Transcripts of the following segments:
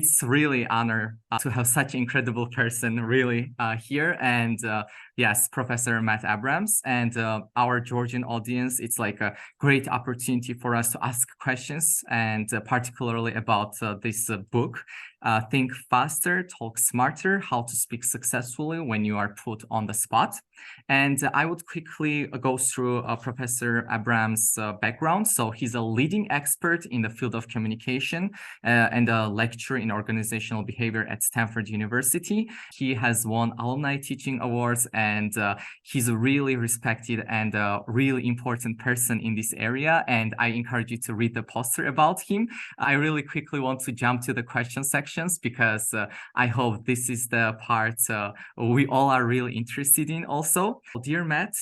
it's really honor to have such incredible person really here. And yes, Professor Matt Abrams and our Georgian audience, it's like a great opportunity for us to ask questions, and particularly about this book, Think Faster, Talk Smarter, How to Speak Successfully When You Are Put on the Spot. And I would quickly go through Professor Abrams' background. So he's a leading expert in the field of communication and a lecturer in organizational behavior at Stanford University. He has won alumni teaching awards, and he's a really respected and really important person in this area. And I encourage you to read the poster about him. I really quickly want to jump to the question sections because I hope this is the part we all are really interested in also. Dear Matt,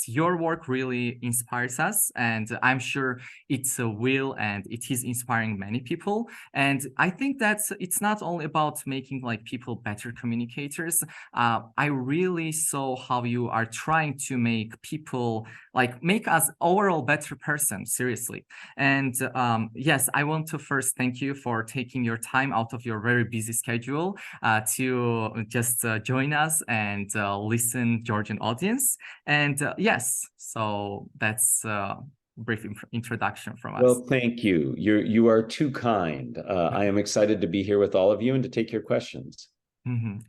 your work really inspires us, and I'm sure it will and it is inspiring many people. And I think that it's not only about making like people better communicators. I really saw how you are trying to make people like make us overall better person, seriously. And yes, I want to first thank you for taking your time out of your very busy schedule to just join us and listen Georgian audience. And yes, so that's brief introduction from us. Well, thank you. You are too kind. I am excited to be here with all of you and to take your questions.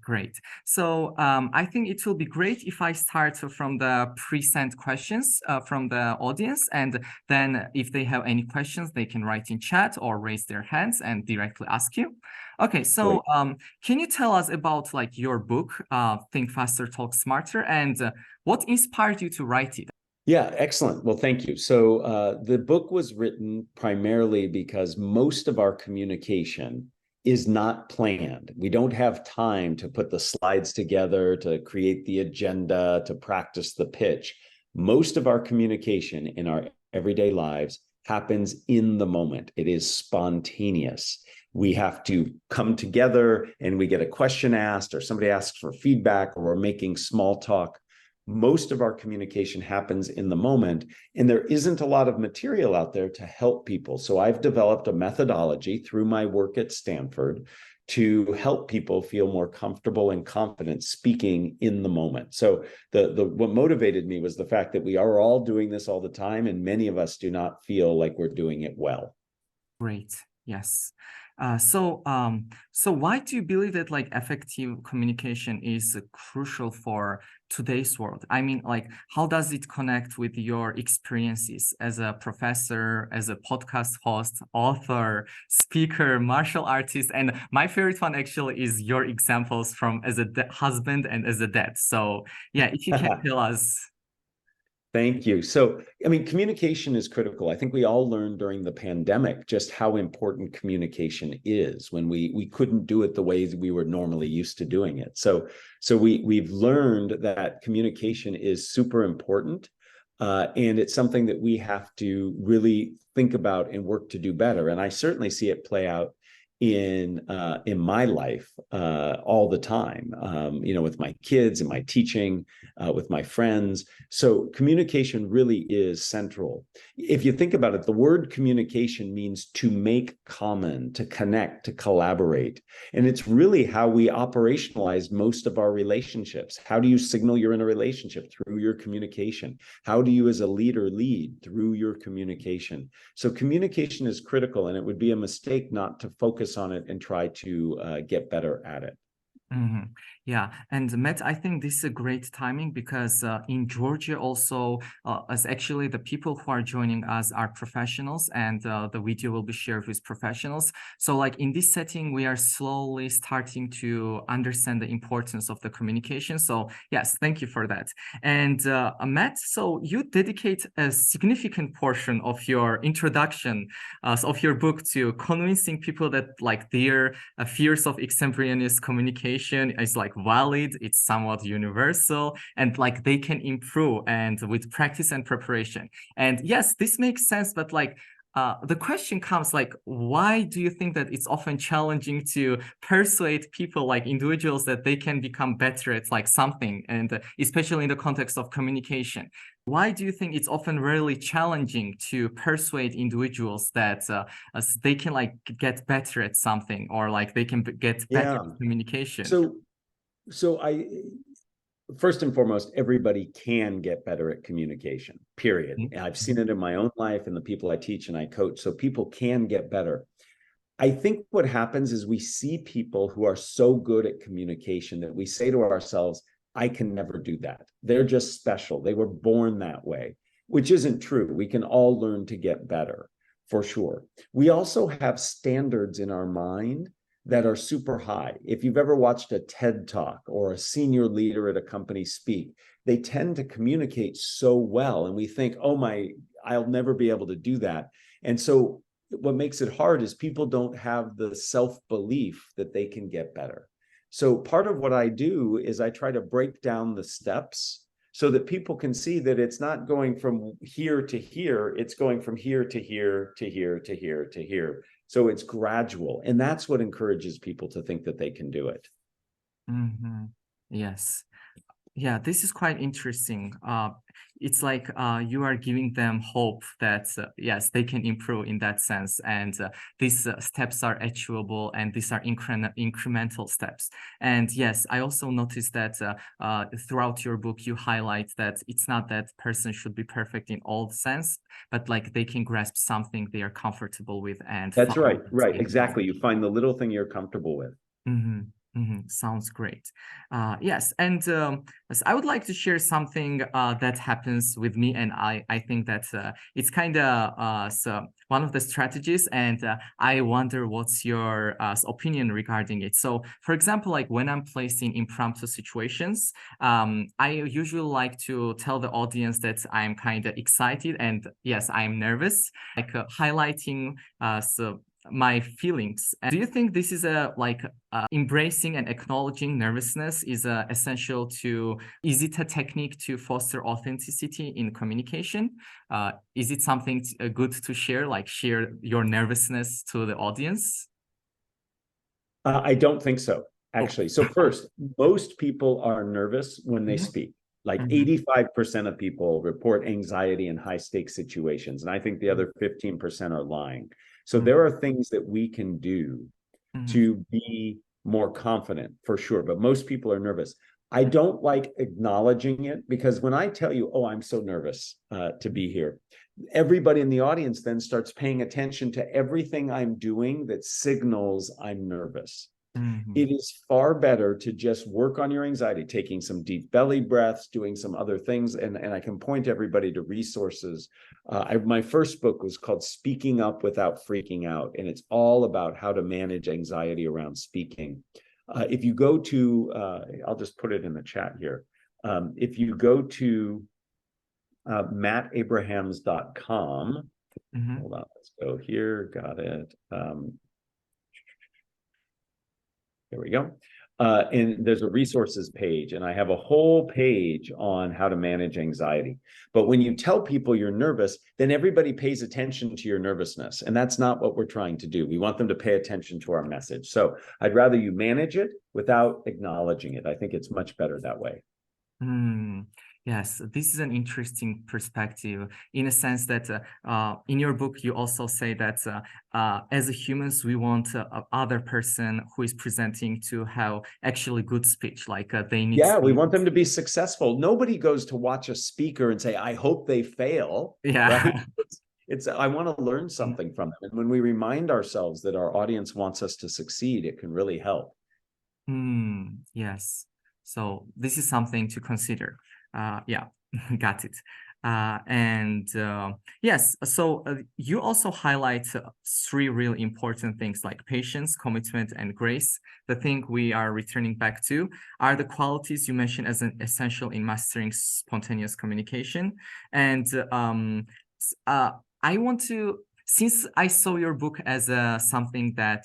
Great. So I think it will be great if I start from the pre-sent questions from the audience, and then if they have any questions, they can write in chat or raise their hands and directly ask you. Okay, so can you tell us about like your book, Think Faster, Talk Smarter, and what inspired you to write it? Yeah, excellent. Well, thank you. So the book was written primarily because most of our communication is not planned. We don't have time to put the slides together, to create the agenda, to practice the pitch. Most of our communication in our everyday lives happens in the moment. It is spontaneous. We have to come together and we get a question asked, or somebody asks for feedback, or we're making small talk. Most of our communication happens in the moment, and there isn't a lot of material out there to help people. So I've developed a methodology through my work at Stanford to help people feel more comfortable and confident speaking in the moment. So what motivated me was the fact that we are all doing this all the time, and many of us do not feel like we're doing it well. Great. Yes. So why do you believe that like effective communication is crucial for today's world? I mean, like, how does it connect with your experiences as a professor, as a podcast host, author, speaker, martial artist? And my favorite one actually is your examples from as a husband and as a dad. So yeah, if you can tell us. Thank you. So, I mean, communication is critical. I think we all learned during the pandemic just how important communication is when we couldn't do it the way we were normally used to doing it. So we've learned that communication is super important, and it's something that we have to really think about and work to do better. And I certainly see it play out in my life all the time, with my kids and my teaching, with my friends. So communication really is central. If you think about it, the word communication means to make common, to connect, to collaborate. And it's really how we operationalize most of our relationships. How do you signal you're in a relationship? Through your communication. How do you as a leader lead? Through your communication. So communication is critical, and it would be a mistake not to focus on it and try to get better at it. Yeah, and Matt, I think this is a great timing because in Georgia also, as actually the people who are joining us are professionals, and the video will be shared with professionals. So like in this setting, we are slowly starting to understand the importance of the communication. So yes, thank you for that. And Matt, so you dedicate a significant portion of your introduction of your book to convincing people that like their fears of extemporaneous communication is like valid, it's somewhat universal, and like they can improve and with practice and preparation. And yes, this makes sense, but like the question comes like, why do you think that it's often challenging to persuade people, like individuals, that they can become better at like something, and especially in the context of communication? Why do you think it's often really challenging to persuade individuals that they can like get better at something, or like they can get better Yeah. at communication? So I first and foremost, everybody can get better at communication, period. I've seen it in my own life and the people I teach and I coach. So people can get better. I think what happens is we see people who are so good at communication that we say to ourselves, I can never do that. They're just special. They were born that way, which isn't true. We can all learn to get better, for sure. We also have standards in our mind that are super high. If you've ever watched a TED Talk or a senior leader at a company speak, they tend to communicate so well. And we think, oh my, I'll never be able to do that. And so what makes it hard is people don't have the self-belief that they can get better. So part of what I do is I try to break down the steps so that people can see that it's not going from here to here, it's going from here to here to here to here to here. So it's gradual. And that's what encourages people to think that they can do it. Mm-hmm. Yes. Yeah, this is quite interesting. It's like you are giving them hope that yes, they can improve in that sense, and these steps are achievable, and these are incremental steps. And yes, I also noticed that throughout your book, you highlight that it's not that person should be perfect in all sense, but like they can grasp something they are comfortable with and That's follow right, it. exactly. You find the little thing you're comfortable with. Mm-hmm. Mm-hmm. Sounds great. Yes, and yes, I would like to share something that happens with me, and I think that it's kind of so one of the strategies, and I wonder what's your opinion regarding it. So, for example, like when I'm placed in impromptu situations, I usually like to tell the audience that I'm kind of excited, and yes, I'm nervous, like highlighting my feelings. And do you think this is a like embracing and acknowledging nervousness is essential to, is it a technique to foster authenticity in communication? Is it something good to share, like share your nervousness to the audience? I don't think so, Oh. actually. So first, most people are nervous when they speak. Like 85% of people report anxiety in high stakes situations. And I think the other 15% are lying. So there are things that we can do to be more confident, for sure. But most people are nervous. I don't like acknowledging it, because when I tell you, oh, I'm so nervous to be here, everybody in the audience then starts paying attention to everything I'm doing that signals I'm nervous. It is far better to just work on your anxiety, taking some deep belly breaths, doing some other things. And I can point everybody to resources. My first book was called Speaking Up Without Freaking Out. And it's all about how to manage anxiety around speaking. If you go to, I'll just put it in the chat here. If you go to mattabrahams.com, hold on, let's go here, got it. There we go. And there's a resources page, and I have a whole page on how to manage anxiety. But when you tell people you're nervous, then everybody pays attention to your nervousness. And that's not what we're trying to do. We want them to pay attention to our message. So I'd rather you manage it without acknowledging it. I think it's much better that way. Yes, this is an interesting perspective, in a sense that in your book, you also say that as humans, we want other person who is presenting to have actually good speech, like they need. Yeah, we want them to be successful. Nobody goes to watch a speaker and say, I hope they fail. Yeah. Right? I want to learn something from them. And when we remind ourselves that our audience wants us to succeed, it can really help. Yes. So this is something to consider. Yeah, got it. Yes, so you also highlight three really important things like patience, commitment, and grace. The thing we are returning back to are the qualities you mentioned as an essential in mastering spontaneous communication. And I want to, since I saw your book as something that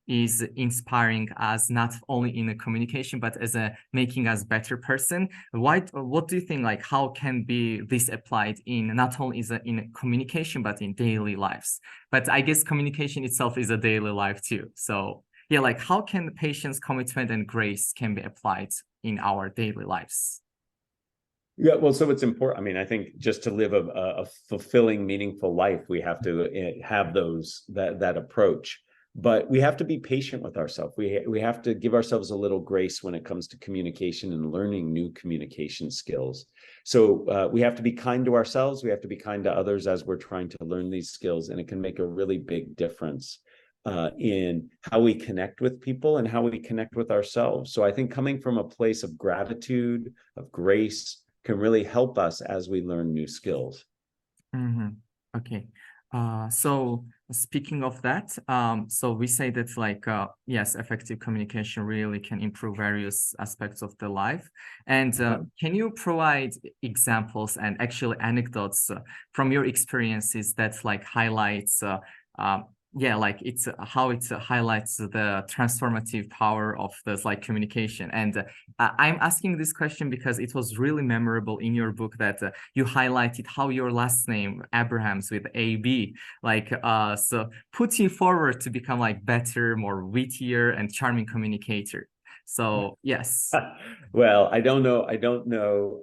is inspiring us not only in a communication but as a making us better person. What do you think, like how can be this applied in not only is in communication but in daily lives? But I guess communication itself is a daily life too. So yeah, like how can patience, commitment, and grace can be applied in our daily lives? Yeah, well, so it's important. I mean, I think just to live a fulfilling, meaningful life, we have to have that approach. But we have to be patient with ourselves. We have to give ourselves a little grace when it comes to communication and learning new communication skills. So we have to be kind to ourselves. We have to be kind to others as we're trying to learn these skills, and it can make a really big difference in how we connect with people and how we connect with ourselves. So I think coming from a place of gratitude, of grace, can really help us as we learn new skills. Mm-hmm. Okay. So speaking of that, so we say that like, yes, effective communication really can improve various aspects of the life. And can you provide examples and actually anecdotes from your experiences that like highlights yeah, like it's how it highlights the transformative power of this like communication. And I'm asking this question because it was really memorable in your book that you highlighted how your last name Abrahams with AB like so puts you forward to become like better, more wittier and charming communicator. So yes. Well, I don't know. I don't know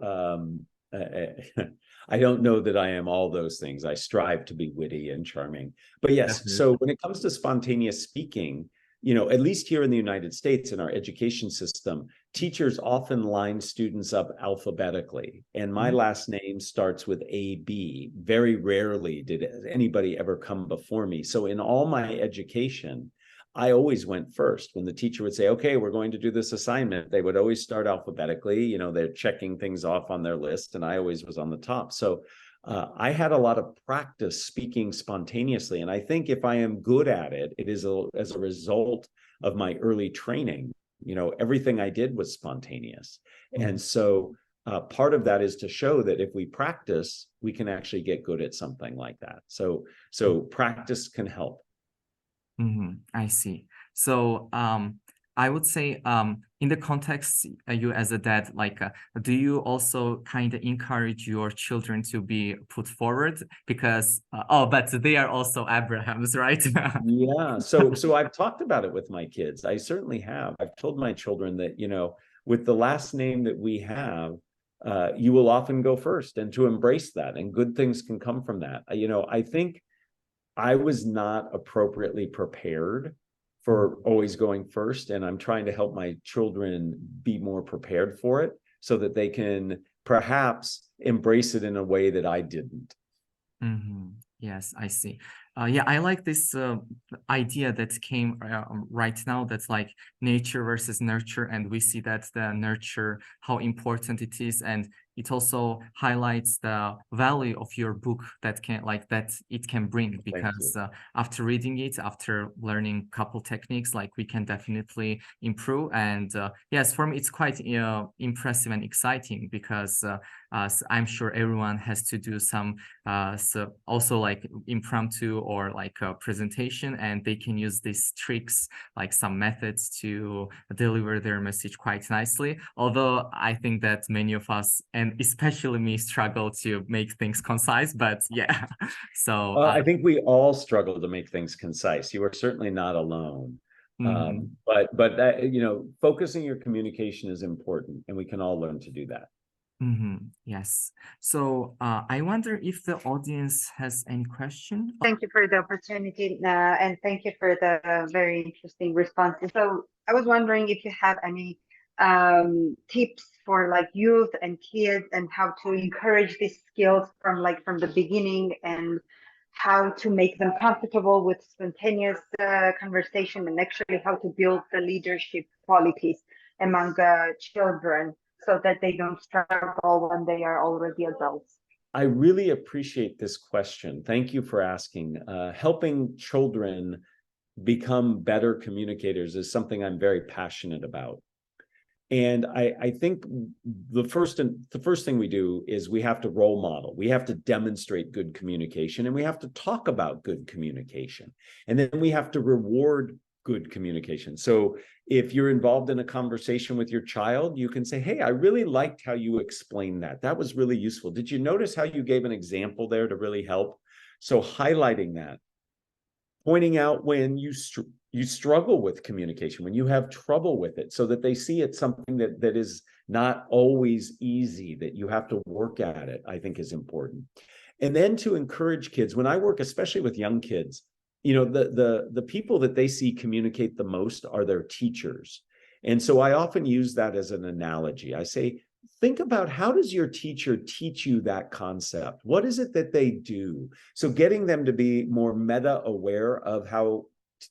that I am all those things. I strive to be witty and charming. But yes, Definitely. so when it comes to spontaneous speaking, at least here in the United States in our education system, teachers often line students up alphabetically. And my last name starts with AB. Very rarely did anybody ever come before me. So in all my education, I always went first. When the teacher would say, okay, we're going to do this assignment, they would always start alphabetically. They're checking things off on their list, and I always was on the top. So I had a lot of practice speaking spontaneously. And I think if I am good at it, it is as a result of my early training. Everything I did was spontaneous. And so part of that is to show that if we practice, we can actually get good at something like that. So practice can help. I see. So I would say in the context you as a dad, like do you also kind of encourage your children to be put forward? Because but they are also Abrahams, right? Yeah. So I've talked about it with my kids. I certainly have. I've told my children that, with the last name that we have, you will often go first, and to embrace that, and good things can come from that. I think I was not appropriately prepared for always going first, and I'm trying to help my children be more prepared for it so that they can perhaps embrace it in a way that I didn't. Yes, I see. Yeah, I like this idea that came right now. That's like nature versus nurture, and we see that the nurture, how important it is, and it also highlights the value of your book that it can bring. Thank Because you. after reading it, after learning couple techniques, like we can definitely improve. And yes, for me, it's quite impressive and exciting because I'm sure everyone has to do some so also like impromptu or like a presentation, and they can use these tricks, like some methods to deliver their message quite nicely. Although I think that many of us, and especially me, struggle to make things concise, but yeah. So I think we all struggle to make things concise. You are certainly not alone. mhm. But focusing your communication is important, and we can all learn to do that. Yes. So I wonder if the audience has any question. Thank you for the opportunity, and thank you for the very interesting responses. So I was wondering if you have any tips for like youth and kids, and how to encourage these skills from the beginning, and how to make them comfortable with spontaneous conversation, and actually how to build the leadership qualities among children so that they don't struggle when they are already adults. I really appreciate this question. Thank you for asking. Helping children become better communicators is something I'm very passionate about. And I think the first thing we do is we have to role model. We have to demonstrate good communication, and we have to talk about good communication. And then we have to reward good communication. So if you're involved in a conversation with your child, you can say, hey, I really liked how you explained that. That was really useful. Did you notice how you gave an example there to really help? So highlighting that, pointing out when you struggle with communication, when you have trouble with it, so that they see it's something that is not always easy, that you have to work at it, I think is important. And then to encourage kids, when I work, especially with young kids, the people that they see communicate the most are their teachers. And so I often use that as an analogy. I say, think about, how does your teacher teach you that concept? What is it that they do? So getting them to be more meta aware of how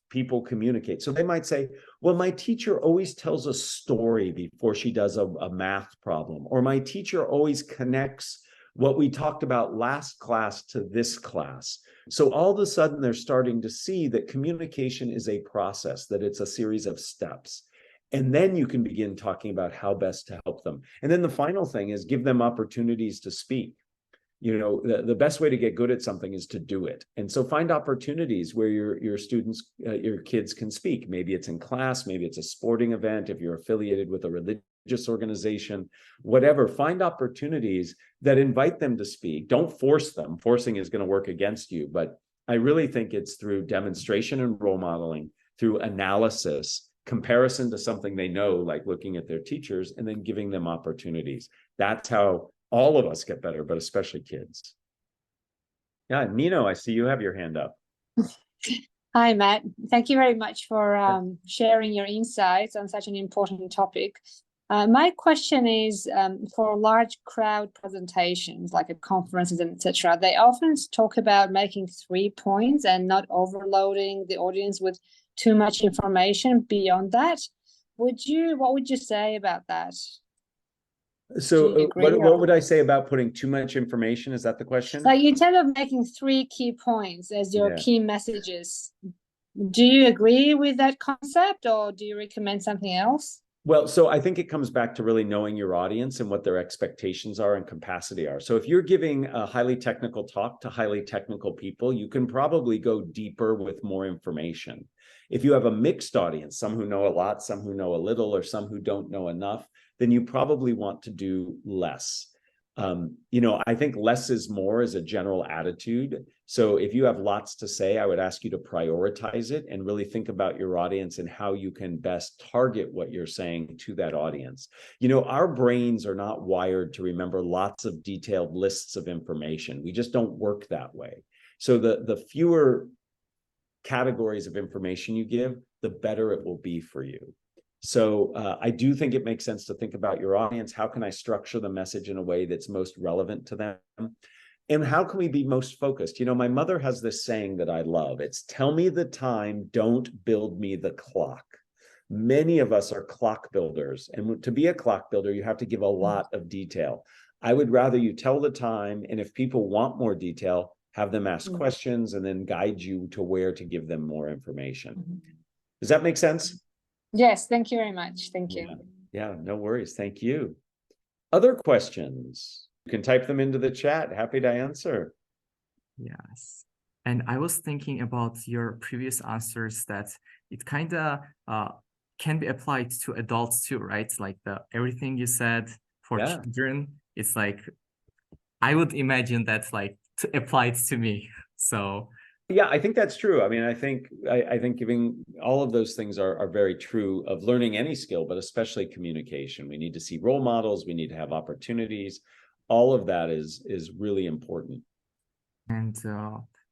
people communicate. So they might say, well, my teacher always tells a story before she does a math problem, or my teacher always connects what we talked about last class to this class. So all of a sudden, they're starting to see that communication is a process, that it's a series of steps. And then you can begin talking about how best to help them. And then the final thing is give them opportunities to speak. The best way to get good at something is to do it. And so find opportunities where your students, your kids can speak. Maybe it's in class, maybe it's a sporting event, if you're affiliated with a religious organization, whatever. Find opportunities that invite them to speak. Don't force them. Forcing is going to work against you. But I really think it's through demonstration and role modeling, through analysis, comparison to something they know, like looking at their teachers, and then giving them opportunities. That's how all of us get better, but especially kids. Yeah, Nino, I see you have your hand up. Hi, Matt. Thank you very much for sharing your insights on such an important topic. My question is, for large crowd presentations, like at conferences and etc., they often talk about making 3 points and not overloading the audience with too much information beyond that. What would you say about that? So what would I say about putting too much information? Is that the question? Like, instead of making 3 key points as your key messages, do you agree with that concept, or do you recommend something else? Well, so I think it comes back to really knowing your audience and what their expectations are and capacity are. So if you're giving a highly technical talk to highly technical people, you can probably go deeper with more information. If you have a mixed audience, some who know a lot, some who know a little, or some who don't know enough, then you probably want to do less. I think less is more is a general attitude. So if you have lots to say, I would ask you to prioritize it and really think about your audience and how you can best target what you're saying to that audience. Our brains are not wired to remember lots of detailed lists of information. We just don't work that way. So the fewer categories of information you give, the better it will be for you. So I do think it makes sense to think about your audience. How can I structure the message in a way that's most relevant to them? And how can we be most focused? My mother has this saying that I love. It's, tell me the time, don't build me the clock. Many of us are clock builders. And to be a clock builder, you have to give a lot of detail. I would rather you tell the time. And if people want more detail, have them ask questions and then guide you to where to give them more information. Does that make sense? Yes, thank you very much. Thank you. Yeah, no worries. Thank you. Other questions? You can type them into the chat. Happy to answer. Yes. And I was thinking about your previous answers that it kind of can be applied to adults too, right? Like everything you said for children, it's like, I would imagine that's like applied to me. So yeah, I think that's true. I mean, I think giving all of those things are very true of learning any skill, but especially communication. We need to see role models. We need to have opportunities. All of that is really important. And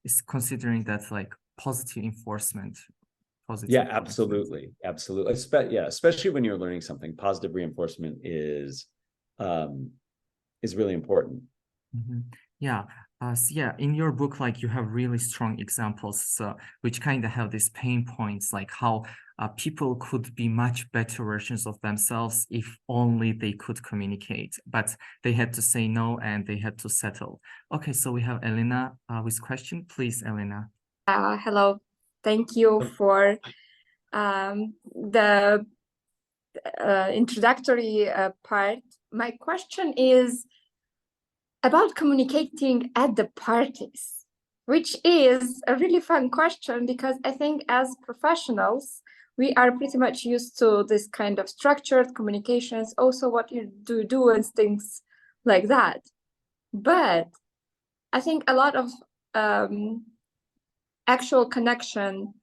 it's considering that like positive enforcement. Yeah, absolutely. Absolutely. Especially when you're learning something, positive reinforcement is really important. Yeah. So yeah, in your book, like you have really strong examples, which kind of have these pain points, like how people could be much better versions of themselves if only they could communicate, but they had to say no and they had to settle. Okay, so we have Elena with question. Please, Elena. Hello. Thank you for the introductory part. My question is about communicating at the parties, which is a really fun question because I think as professionals, we are pretty much used to this kind of structured communications, also what you do and things like that. But I think a lot of actual connection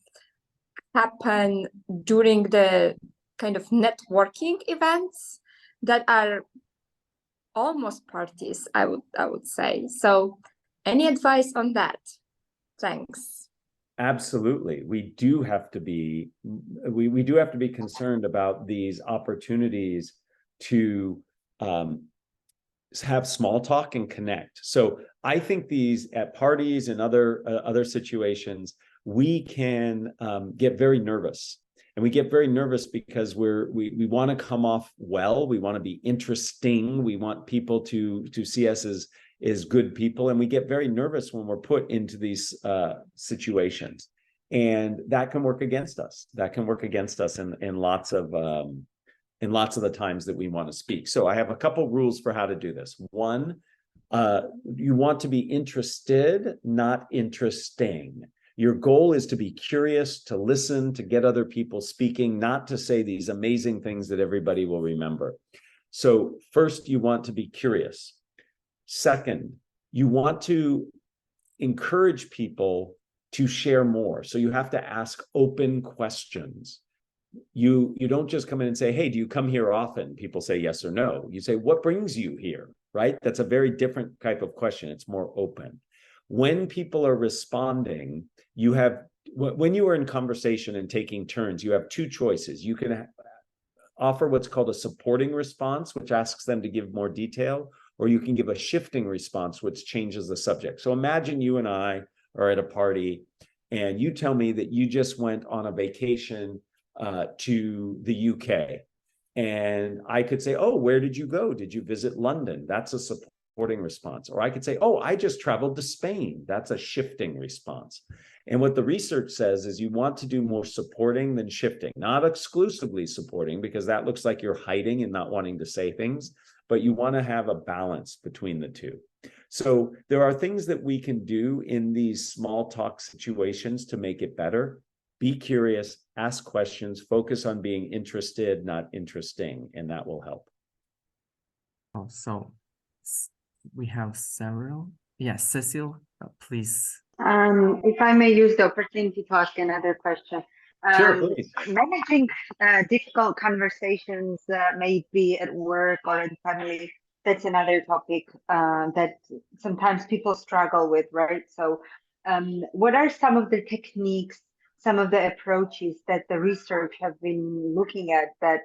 happen during the kind of networking events that are almost parties, I would say. So any advice on that? Thanks. Absolutely. We do have to be concerned about these opportunities to have small talk and connect. So I think these at parties and other situations, we can get very nervous. And we get very nervous because we want to come off well. We want to be interesting. We want people to see us as good people. And we get very nervous when we're put into these situations. And that can work against us. That can work against us in lots of the times that we want to speak. So I have a couple rules for how to do this. One, you want to be interested, not interesting. Your goal is to be curious, to listen, to get other people speaking, not to say these amazing things that everybody will remember. So first, you want to be curious. Second, you want to encourage people to share more. So you have to ask open questions. You don't just come in and say, hey, do you come here often? People say yes or no. You say, what brings you here, right? That's a very different type of question. It's more open. When people are responding, when you are in conversation and taking turns, you have two choices. You can offer what's called a supporting response, which asks them to give more detail, or you can give a shifting response, which changes the subject. So imagine you and I are at a party and you tell me that you just went on a vacation to the UK. And I could say, oh, where did you go? Did you visit London? That's a supporting response. Or I could say, oh, I just traveled to Spain. That's a shifting response. And what the research says is you want to do more supporting than shifting, not exclusively supporting, because that looks like you're hiding and not wanting to say things, but you want to have a balance between the two. So there are things that we can do in these small talk situations to make it better. Be curious, ask questions, focus on being interested, not interesting, and that will help. Oh, so we have several. Yes, Cecile, please. If I may use the opportunity to ask another question. Sure, please. Managing difficult conversations, maybe at work or in family, that's another topic that sometimes people struggle with, right? So what are some of the techniques, some of the approaches that the research have been looking at that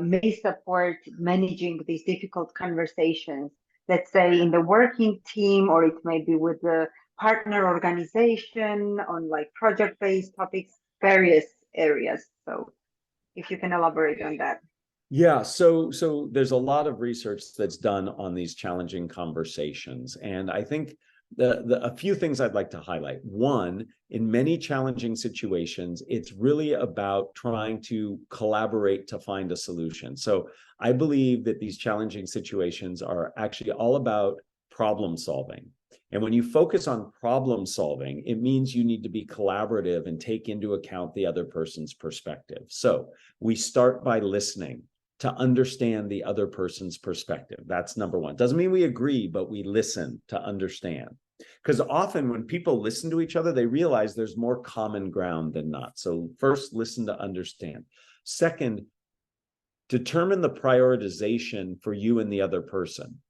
may support managing these difficult conversations, let's say in the working team, or it may be with the partner organization on like project-based topics, various areas. So if you can elaborate on that. Yeah, so there's a lot of research that's done on these challenging conversations. And I think a few things I'd like to highlight. One, in many challenging situations, it's really about trying to collaborate to find a solution. So I believe that these challenging situations are actually all about problem solving. And when you focus on problem solving, it means you need to be collaborative and take into account the other person's perspective. So we start by listening to understand the other person's perspective. That's number one. Doesn't mean we agree, but we listen to understand. Because often when people listen to each other, they realize there's more common ground than not. So first, listen to understand. Second, determine the prioritization for you and the other person.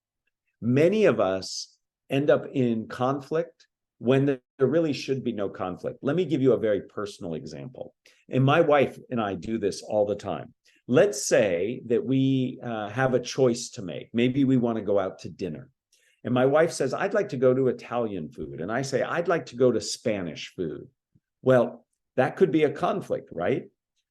Many of us end up in conflict when there really should be no conflict. Let me give you a very personal example. And my wife and I do this all the time. Let's say that we have a choice to make. Maybe we want to go out to dinner. And my wife says, I'd like to go to Italian food. And I say, I'd like to go to Spanish food. Well, that could be a conflict, right?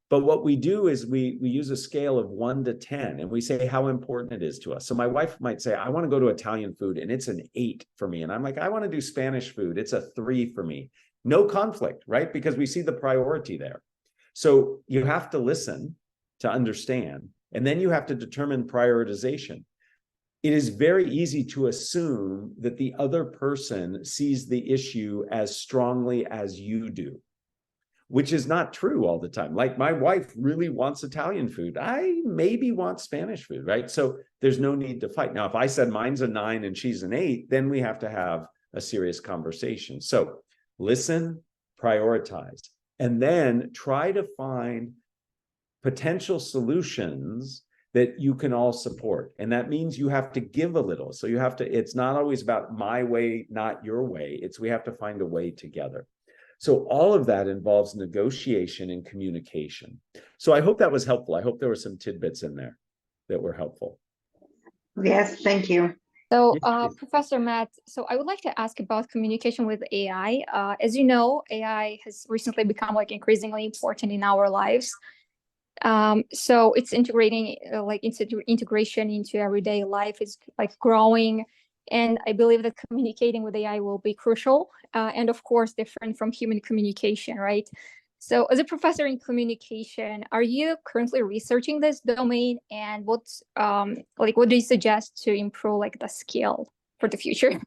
But what we do is we use a scale of 1 to 10, and we say how important it is to us. So my wife might say, I want to go to Italian food, and it's an 8 for me. And I'm like, I want to do Spanish food. It's a 3 for me. No conflict, right? Because we see the priority there. So you have to listen to understand, and then you have to determine prioritization. It is very easy to assume that the other person sees the issue as strongly as you do. which is not true all the time. Like my wife really wants Italian food. I maybe want Spanish food, right? So there's no need to fight. Now, if I said mine's a 9 and she's an 8, then we have to have a serious conversation. So listen, prioritize, and then try to find potential solutions that you can all support. And that means you have to give a little. So you have to, it's not always about my way, not your way. It's we have to find a way together. So all of that involves negotiation and communication. So I hope that was helpful. I hope there were some tidbits in there that were helpful. Yes, thank you. So, Yes. Professor Matt, so I would like to ask about communication with AI. As you know, AI has recently become like increasingly important in our lives. So it's integrating integration into everyday life is like growing, and I believe that communicating with AI will be crucial, and of course different from human communication, right? So as a professor in communication, are you currently researching this domain, and what do you suggest to improve like the skill for the future?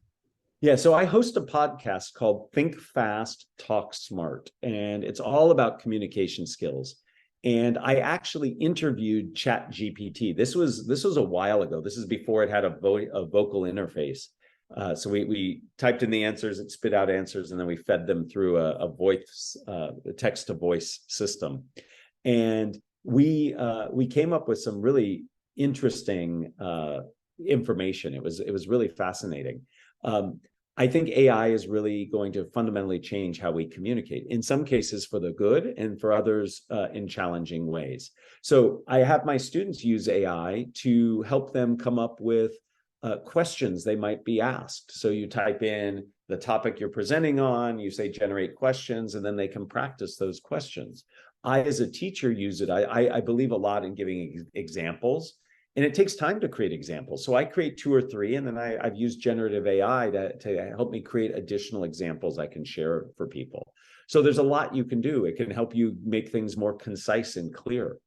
Yeah, so I host a podcast called Think Fast, Talk Smart, and it's all about communication skills. And I actually interviewed ChatGPT. This was a while ago. This is before it had a vocal interface. So we typed in the answers, it spit out answers, and then we fed them through a voice, text to voice system. And we came up with some really interesting information. It was really fascinating. I think AI is really going to fundamentally change how we communicate, in some cases for the good and for others in challenging ways. So I have my students use AI to help them come up with questions they might be asked. So you type in the topic you're presenting on, you say generate questions, and then they can practice those questions. I, as a teacher, use it. I believe a lot in giving examples. And it takes time to create examples. So I create 2 or 3, and then I've used generative AI to help me create additional examples I can share for people. So there's a lot you can do. It can help you make things more concise and clear.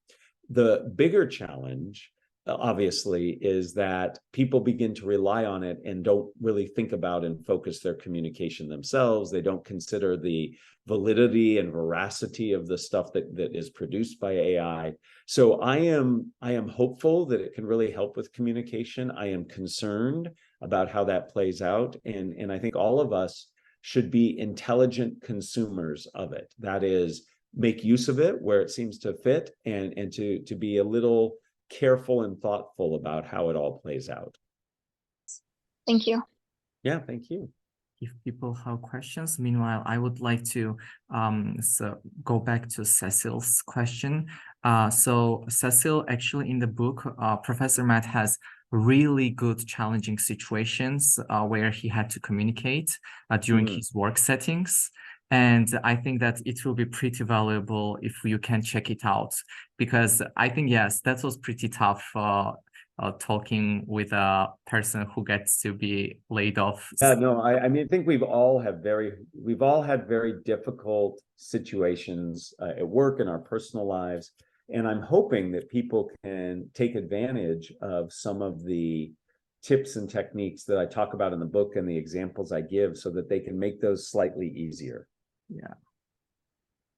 The bigger challenge, obviously, is that people begin to rely on it and don't really think about and focus their communication themselves. They don't consider the validity and veracity of the stuff that is produced by AI. So I am hopeful that it can really help with communication. I am concerned about how that plays out. And I think all of us should be intelligent consumers of it. That is, make use of it where it seems to fit, and to be a little careful and thoughtful about how it all plays out. Thank you. Yeah, thank you. If people have questions, meanwhile, I would like to go back to Cecil's question. So Cecil, actually in the book, Professor Matt has really good challenging situations where he had to communicate during his work settings. And I think that it will be pretty valuable if you can check it out, because I think, yes, that was pretty tough talking with a person who gets to be laid off. Yeah, no, I mean, I think we've all had very difficult situations at work in our personal lives. And I'm hoping that people can take advantage of some of the tips and techniques that I talk about in the book and the examples I give, so that they can make those slightly easier. Yeah.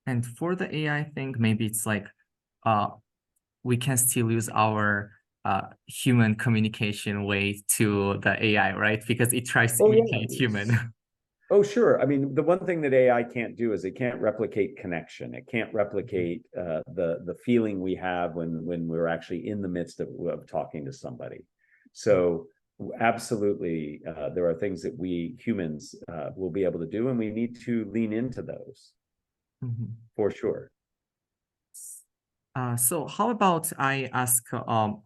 And for the AI thing, maybe it's like we can still use our human communication way to the AI, right? Because it tries to imitate human. Oh, sure. I mean, the one thing that AI can't do is it can't replicate connection. It can't replicate the feeling we have when we're actually in the midst of talking to somebody. So absolutely, there are things that we humans will be able to do, and we need to lean into those for sure. So how about I ask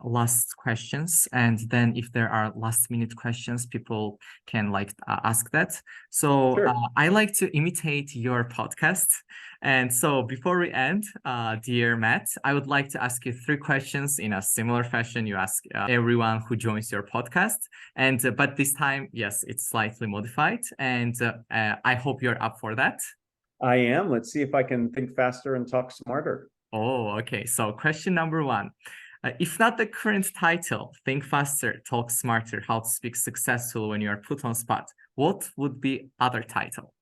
last questions, and then if there are last minute questions, people can like ask that. So Sure. I like to imitate your podcast. And so before we end, dear Matt, I would like to ask you 3 questions in a similar fashion you ask everyone who joins your podcast. And but this time, yes, it's slightly modified, and I hope you're up for that. I am. Let's see if I can think faster and talk smarter. Oh, okay. So question number 1. If not the current title, Think Faster, Talk Smarter, How to Speak Successfully When You Are Put on Spot, what would be other title?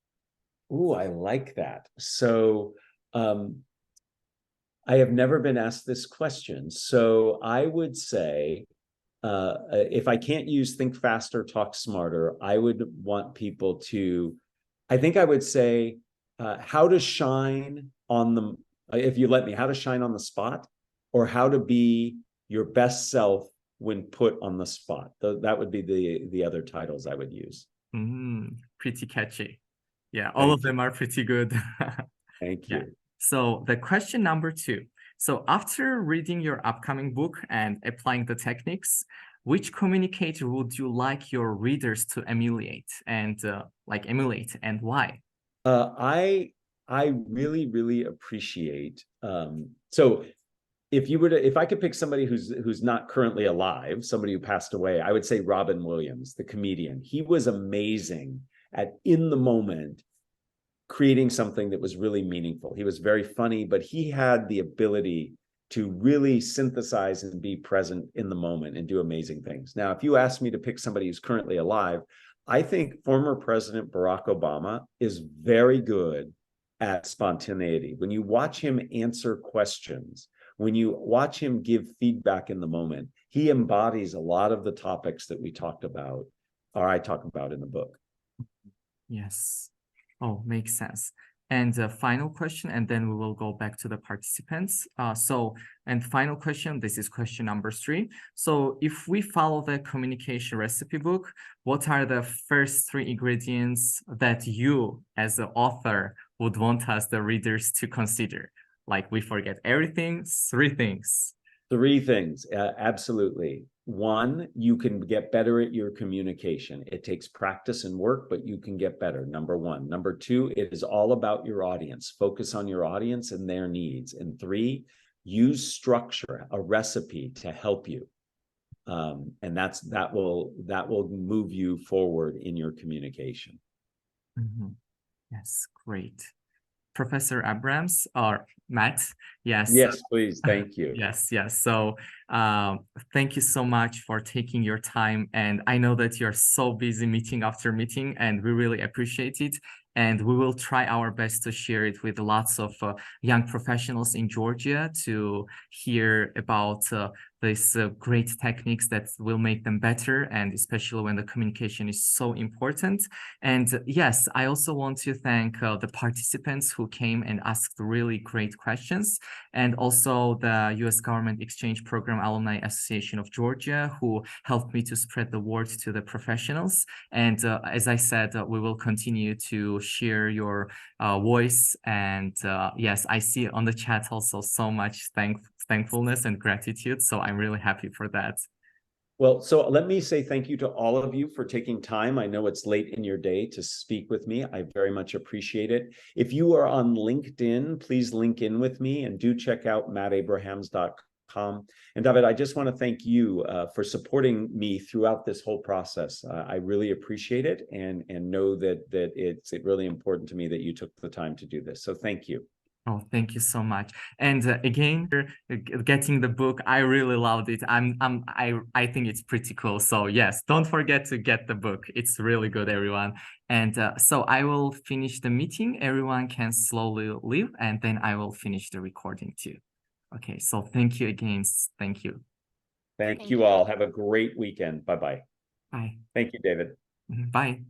Ooh, I like that. So I have never been asked this question. So I would say, if I can't use think faster, talk smarter, I would want people to, I think I would say, how to shine on the, if you let me, how to shine on the spot, or how to be your best self when put on the spot. That would be the other titles I would use. Pretty catchy. Yeah, all of them are pretty good. Thank Yeah. you. So the question number 2. So after reading your upcoming book and applying the techniques, which communicator would you like your readers to emulate and why? I really appreciate, so if I could pick somebody who's not currently alive, somebody who passed away, I would say Robin Williams, the comedian. He was amazing at, in the moment, creating something that was really meaningful. He was very funny, but he had the ability to really synthesize and be present in the moment and do amazing things. Now, if you ask me to pick somebody who's currently alive, I think former President Barack Obama is very good at spontaneity. When you watch him answer questions, when you watch him give feedback in the moment, he embodies a lot of the topics that we talked about, or I talk about in the book. Yes. Oh, makes sense. And the final question, and then we will go back to the participants. And final question, this is question number 3. So if we follow the communication recipe book, what are the first 3 ingredients that you as the author would want us, the readers, to consider? Like we forget everything, 3 things. 3 things, absolutely. 1, you can get better at your communication. It takes practice and work, but you can get better, number 1. Number 2, it is all about your audience. Focus on your audience and their needs. And 3, use structure, a recipe to help you. And that will move you forward in your communication. Yes, great. Professor Abrams or Matt, yes. Yes, please. Thank you. Yes. So thank you so much for taking your time. And I know that you're so busy meeting after meeting, and we really appreciate it. And we will try our best to share it with lots of young professionals in Georgia to hear about these great techniques that will make them better, and especially when the communication is so important. And yes, I also want to thank the participants who came and asked really great questions, and also the U.S. Government Exchange Program Alumni Association of Georgia, who helped me to spread the word to the professionals. And as I said, we will continue to share your voice. And yes, I see on the chat also so much thankfulness and gratitude. So I'm really happy for that. Well, so let me say thank you to all of you for taking time. I know it's late in your day to speak with me. I very much appreciate it. If you are on LinkedIn, please link in with me, and do check out mattabrahams.com. And David, I just want to thank you for supporting me throughout this whole process. I really appreciate it, and know that it's really important to me that you took the time to do this. So thank you. Oh, thank you so much. And again, getting the book, I really loved it. I think it's pretty cool. So yes, don't forget to get the book. It's really good, everyone. And so I will finish the meeting. Everyone can slowly leave, and then I will finish the recording too. Okay, so thank you again. Thank you. Thank you all. Have a great weekend. Bye-bye. Bye. Thank you, David. Bye.